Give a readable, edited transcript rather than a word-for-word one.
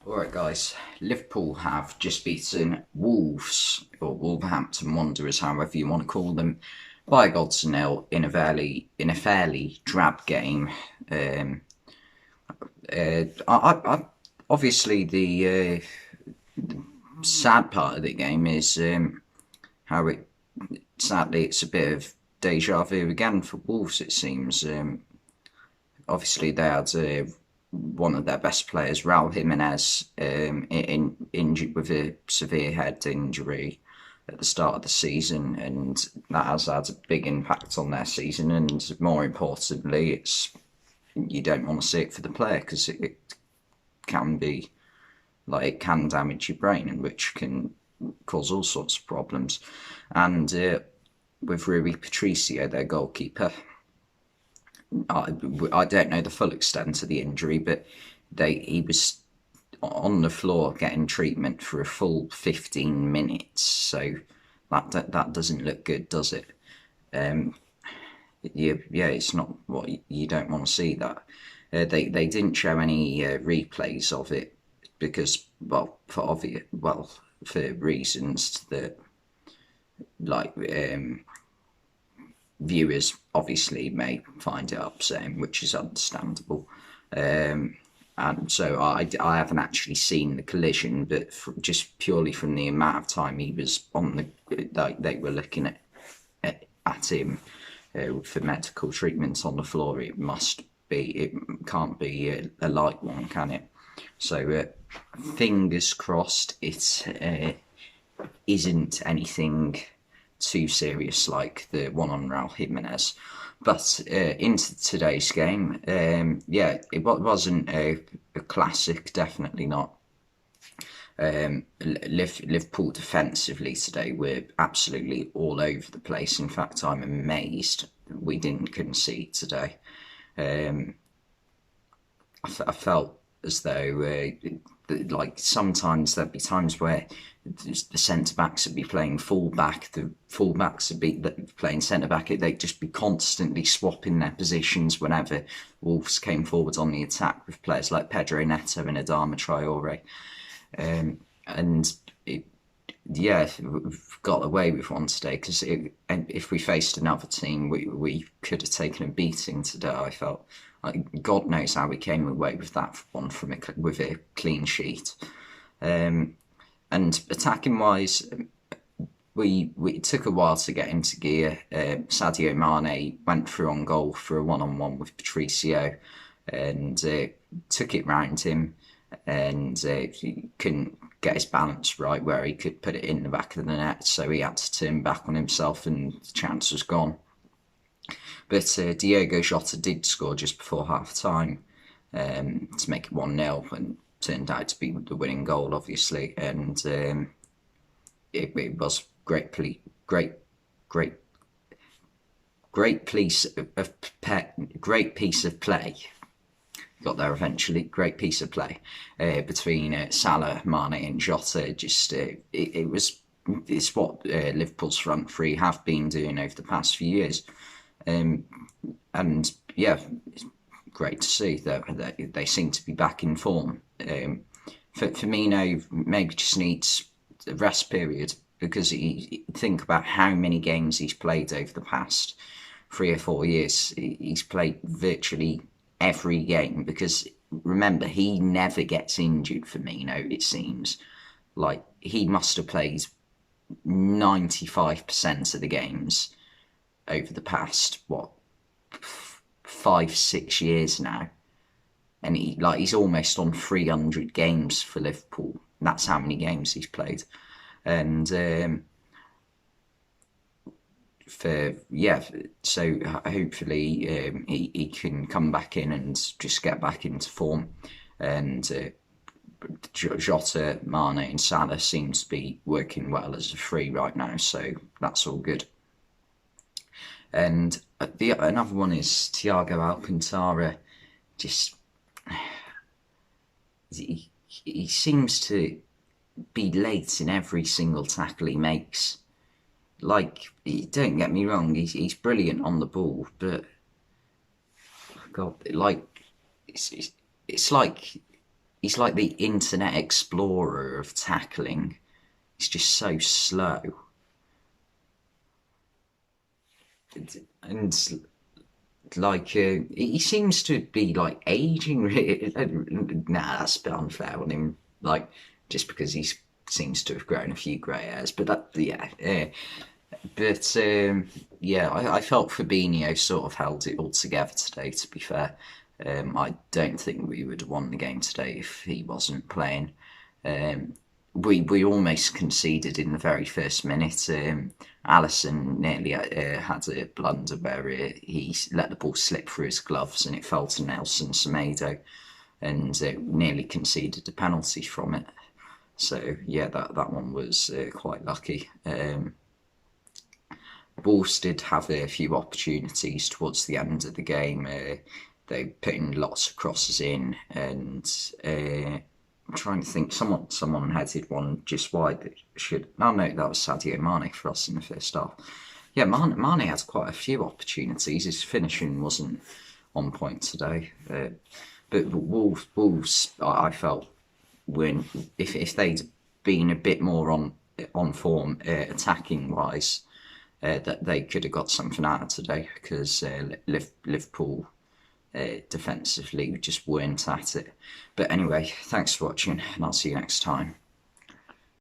Alright guys, Liverpool have just beaten Wolves, or Wolverhampton Wanderers, however you want to call them, by a goal to nil in a fairly drab game. Um, Obviously the sad part of the game is how sadly it's a bit of deja vu again for Wolves, it seems. Obviously they had one of their best players, Raul Jimenez, injured with a severe head injury at the start of the season, and that has had a big impact on their season. And more importantly, it's you don't want to see it for the player because it can be it can damage your brain, and which can cause all sorts of problems. And with Rui Patricio, their goalkeeper, I don't know the full extent of the injury, but he was on the floor getting treatment for a full 15 minutes. So that doesn't look good, does it? Um, yeah, it's not what you don't want to see. That they didn't show any replays of it because, for reasons that like viewers obviously may find it upsetting, which is understandable. And so I haven't actually seen the collision, but just purely from the amount of time he was on they were looking at him for medical treatment on the floor, it can't be a light one, can it? So fingers crossed it isn't anything too serious like the one on Raul Jimenez. But into today's game, it wasn't a classic, definitely not. Liverpool defensively today were absolutely all over the place. In fact, I'm amazed we didn't concede today. I felt as though sometimes there'd be times where the centre backs would be playing full back, the full backs would be playing centre back. They'd just be constantly swapping their positions whenever Wolves came forward on the attack with players like Pedro Neto and Adama Traore. And we've got away with one today because if we faced another team, we could have taken a beating today. I felt like God knows how we came away with that one with a clean sheet. And attacking wise, it took a while to get into gear. Sadio Mane went through on goal for a one-on-one with Patricio, and took it round him, and he couldn't get his balance right where he could put it in the back of the net, so he had to turn back on himself, and the chance was gone. But Diogo Jota did score just before half time to make it 1-0, and turned out to be the winning goal, obviously. And it was great piece of play. Got there eventually. Great piece of play between Salah, Mane, and Jota. It's what Liverpool's front three have been doing over the past few years. And yeah, it's great to see that they seem to be back in form. Firmino maybe just needs a rest period because think about how many games he's played over the past 3 or 4 years. He's played virtually every game because remember, he never gets injured. Firmino, it seems like he must have played 95% of the games over the past 5-6 years now, and he's almost on 300 games for Liverpool. That's how many games he's played, and so hopefully he can come back in and just get back into form. And Jota, Mane, and Salah seems to be working well as a three right now, so that's all good. And another one is Thiago Alcantara. Just he seems to be late in every single tackle he makes. Like, don't get me wrong, he's brilliant on the ball, but God, it's like he's like the Internet Explorer of tackling. He's just so slow. And like he seems to be like aging. Nah, that's a bit unfair on him. Like just because he seems to have grown a few grey hairs, but that yeah. But yeah, I felt Fabinho sort of held it all together today. To be fair, I don't think we would have won the game today if he wasn't playing. Um, we almost conceded in the very first minute. Allison nearly had a blunder where he let the ball slip through his gloves and it fell to Nelson Semedo, and nearly conceded a penalty from it. So yeah, that one was quite lucky. Wolves did have a few opportunities towards the end of the game. They put in lots of crosses in, and I'm trying to think. Someone headed one just wide that should. Oh no, that was Sadio Mane for us in the first half. Yeah, Mane had quite a few opportunities. His finishing wasn't on point today. But Wolves, I felt, when if they'd been a bit more on form attacking wise, that they could have got something out of today, because Liverpool defensively just weren't at it. But anyway, thanks for watching, and I'll see you next time.